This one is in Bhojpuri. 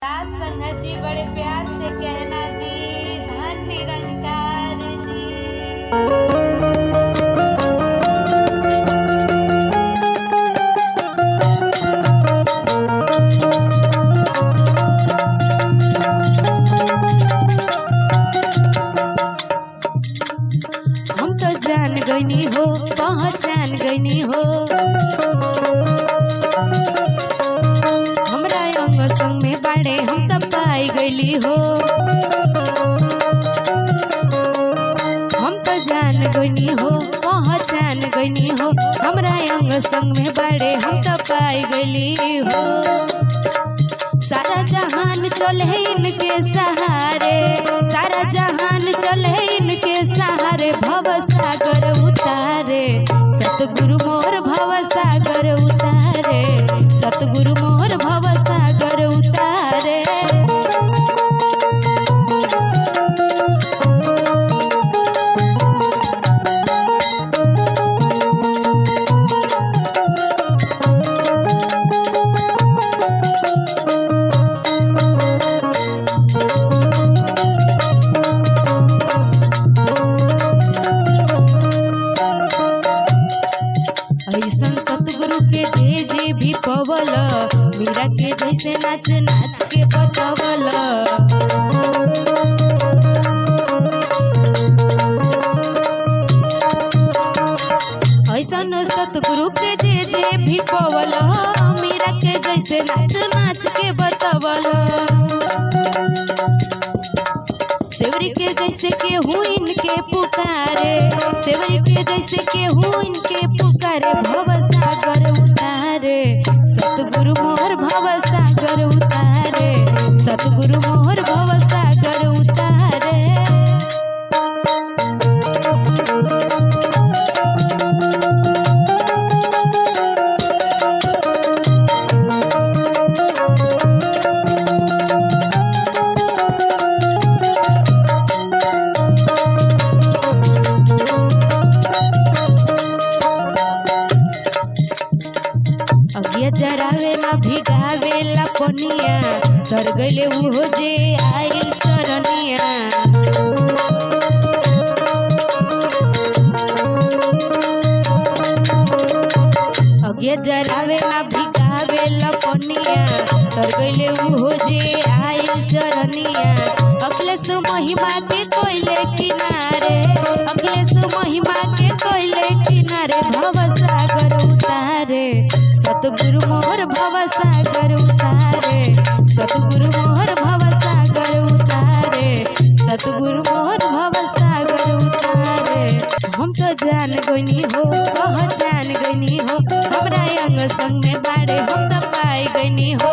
दास संगत जी बड़े प्यार से कहना जी, धन निरंकार जी। हम तो जान गईनी हो, पहचान गईनी हो, हमरा अंग संग में बाड़े हम तो पाई गईली हो। हम तो जान गईनी हो, पहचान गईनी हो, हमरा अंग संग में बाड़े हम तो पाई गईली हो। सारा जहान चले इनके सहारे, सारा जहान चले इनके सहारे, भव सागर उतारे सतगुरु मोर भव सागर उतारे, सतगुरु मोर भव सागर उतारे। ऐसन सतगुरु के जे भी पवल, मीरा के जैसे नाच नाच के बतवल। ऐसन सतगुरु के जे भी पवल, मीरा के जैसे नाच नाच के बतवल। सेवरी के जैसे केहू इनके पुकारे, सेवरी के जैसे केहू इनके पुकारे, भव सागर उतारे सतगुरु मोर भव सागर उतारे, सतगुरु मोर भव सागर उतारे। अगिया जरावेला भिगावेला पनिया, तर गईले उहो जे आइल चरनिया। अगिया जरावेला भिगावेला पनिया, तर गईले उहो जे आइल चरनिया। अखिलेश महिमा के कोयले किनारे, अखिलेश महिमा के कोयले किनारे, भव सागर उतारे सतगुरु मोर भव सागर उतारे, सतगुरु मोर भव सागर उतारे, सतगुरु मोर भव सागर उतारे। हम तो जान गईनी हो, पहचान गईनी हो, हमरा अंग संग में बाड़े हम तो पाई गईनी हो।